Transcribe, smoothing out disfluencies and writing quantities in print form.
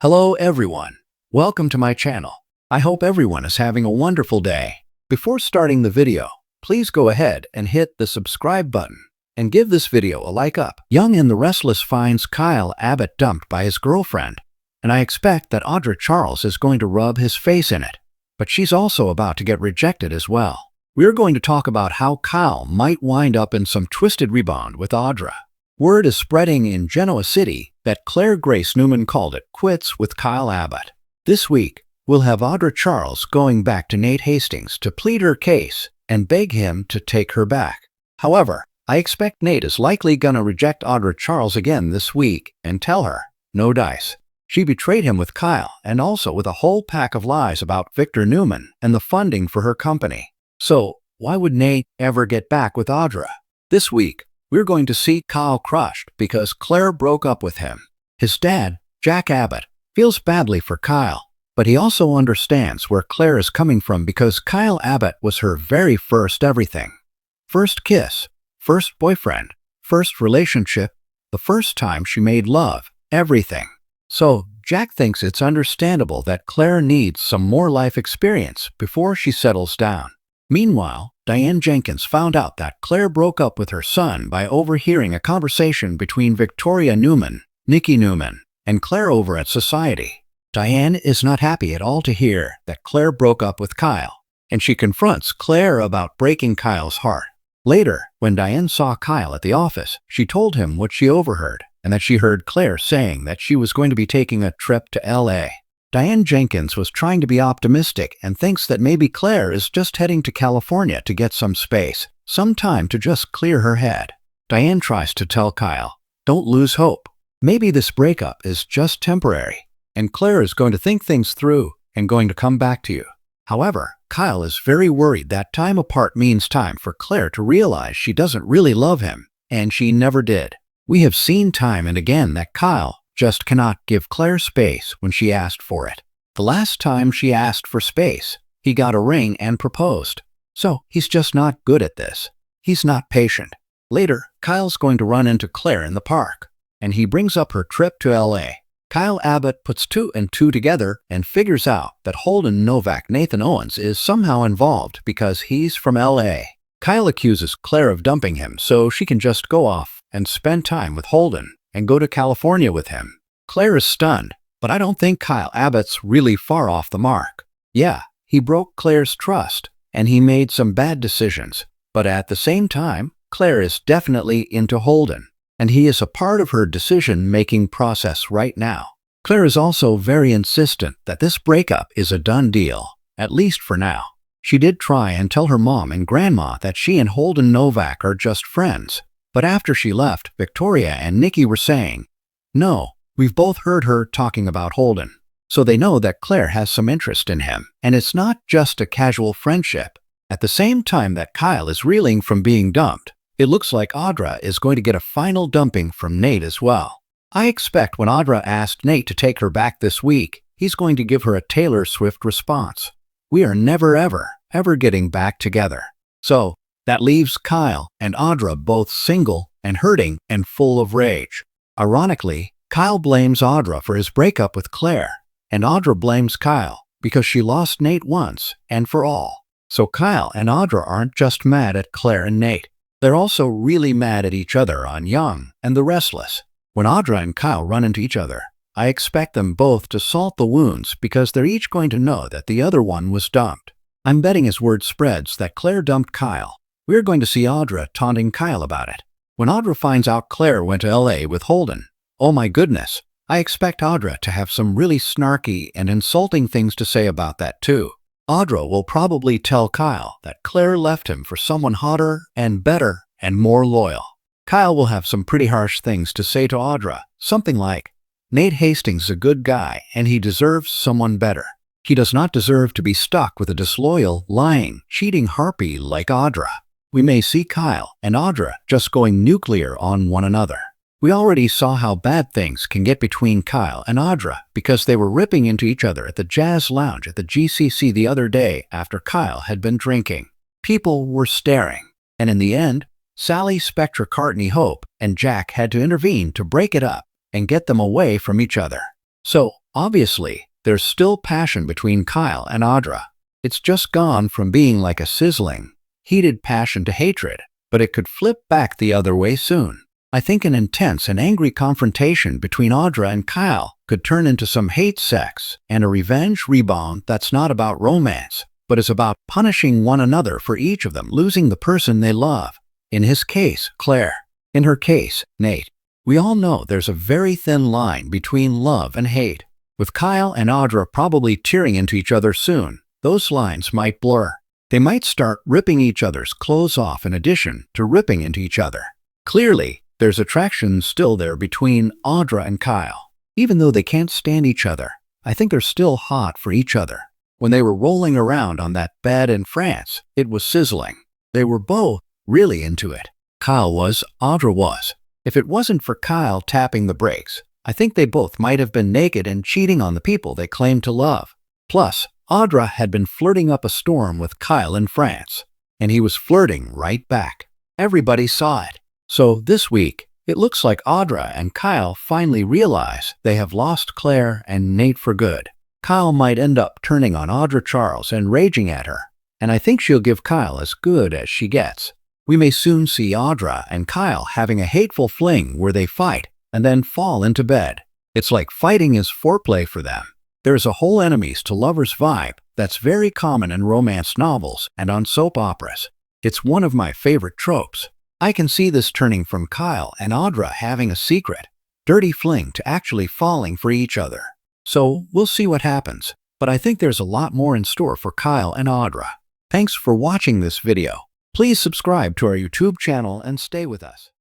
Hello everyone. Welcome to my channel. I hope everyone is having a wonderful day. Before starting the video, please go ahead and hit the subscribe button and give this video a like up. Young and the Restless finds Kyle Abbott dumped by his girlfriend, and I expect that Audra Charles is going to rub his face in it, but she's also about to get rejected as well. We're going to talk about how Kyle might wind up in some twisted rebound with Audra. Word is spreading in Genoa City that Claire Grace Newman called it quits with Kyle Abbott. This week, we'll have Audra Charles going back to Nate Hastings to plead her case and beg him to take her back. However, I expect Nate is likely gonna reject Audra Charles again this week and tell her, no dice. She betrayed him with Kyle and also with a whole pack of lies about Victor Newman and the funding for her company. So, why would Nate ever get back with Audra? This week, we're going to see Kyle crushed because Claire broke up with him. His dad, Jack Abbott, feels badly for Kyle, but he also understands where Claire is coming from because Kyle Abbott was her very first everything. First kiss, first boyfriend, first relationship, the first time she made love, everything. So, Jack thinks it's understandable that Claire needs some more life experience before she settles down. Meanwhile, Diane Jenkins found out that Claire broke up with her son by overhearing a conversation between Victoria Newman, Nikki Newman, and Claire over at Society. Diane is not happy at all to hear that Claire broke up with Kyle, and she confronts Claire about breaking Kyle's heart. Later, when Diane saw Kyle at the office, she told him what she overheard, and that she heard Claire saying that she was going to be taking a trip to LA. Diane Jenkins was trying to be optimistic and thinks that maybe Claire is just heading to California to get some space, some time to just clear her head. Diane tries to tell Kyle, don't lose hope. Maybe this breakup is just temporary, and Claire is going to think things through and going to come back to you. However, Kyle is very worried that time apart means time for Claire to realize she doesn't really love him, and she never did. We have seen time and again that Kyle just cannot give Claire space when she asked for it. The last time she asked for space, he got a ring and proposed. So he's just not good at this. He's not patient. Later, Kyle's going to run into Claire in the park, and he brings up her trip to LA. Kyle Abbott puts two and two together and figures out that Holden Novak Nathan Owens is somehow involved because he's from LA. Kyle accuses Claire of dumping him so she can just go off and spend time with Holden and go to California with him. Claire is stunned, but I don't think Kyle Abbott's really far off the mark. Yeah, he broke Claire's trust, and he made some bad decisions, but at the same time, Claire is definitely into Holden, and he is a part of her decision-making process right now. Claire is also very insistent that this breakup is a done deal, at least for now. She did try and tell her mom and grandma that she and Holden Novak are just friends, but after she left, Victoria and Nikki were saying, no, we've both heard her talking about Holden. So they know that Claire has some interest in him, and it's not just a casual friendship. At the same time that Kyle is reeling from being dumped, it looks like Audra is going to get a final dumping from Nate as well. I expect when Audra asked Nate to take her back this week, he's going to give her a Taylor Swift response. We are never ever getting back together. So, that leaves Kyle and Audra both single and hurting and full of rage. Ironically, Kyle blames Audra for his breakup with Claire, and Audra blames Kyle because she lost Nate once and for all. So Kyle and Audra aren't just mad at Claire and Nate. They're also really mad at each other on Young and the Restless. When Audra and Kyle run into each other, I expect them both to salt the wounds because they're each going to know that the other one was dumped. I'm betting as word spreads that Claire dumped Kyle, we're going to see Audra taunting Kyle about it. When Audra finds out Claire went to LA with Holden, oh my goodness, I expect Audra to have some really snarky and insulting things to say about that too. Audra will probably tell Kyle that Claire left him for someone hotter and better and more loyal. Kyle will have some pretty harsh things to say to Audra, something like, Nate Hastings is a good guy and he deserves someone better. He does not deserve to be stuck with a disloyal, lying, cheating harpy like Audra. We may see Kyle and Audra just going nuclear on one another. We already saw how bad things can get between Kyle and Audra because they were ripping into each other at the Jazz Lounge at the GCC the other day after Kyle had been drinking. People were staring, and in the end, Sally, Spectra, Courtney, Hope, and Jack had to intervene to break it up and get them away from each other. So, Obviously, there's still passion between Kyle and Audra. It's just gone from being like a sizzling, heated passion to hatred, but it could flip back the other way soon. I think an intense and angry confrontation between Audra and Kyle could turn into some hate sex and a revenge rebound that's not about romance, but is about punishing one another for each of them losing the person they love. In his case, Claire. In her case, Nate. We all know there's a very thin line between love and hate. With Kyle and Audra probably tearing into each other soon, those lines might blur. They might start ripping each other's clothes off in addition to ripping into each other. Clearly, there's attraction still there between Audra and Kyle. Even though they can't stand each other, I think they're still hot for each other. When they were rolling around on that bed in France, it was sizzling. They were both really into it. Kyle was, Audra was. If it wasn't for Kyle tapping the brakes, I think they both might have been naked and cheating on the people they claimed to love. Plus, Audra had been flirting up a storm with Kyle in France, and he was flirting right back. Everybody saw it. So this week, it looks like Audra and Kyle finally realize they have lost Claire and Nate for good. Kyle might end up turning on Audra Charles and raging at her, and I think she'll give Kyle as good as she gets. We may soon see Audra and Kyle having a hateful fling where they fight and then fall into bed. It's like fighting is foreplay for them. There's a whole enemies to lovers vibe that's very common in romance novels and on soap operas. It's one of my favorite tropes. I can see this turning from Kyle and Audra having a secret, dirty fling to actually falling for each other. So we'll see what happens, but I think there's a lot more in store for Kyle and Audra. Thanks for watching this video. Please subscribe to our YouTube channel and stay with us.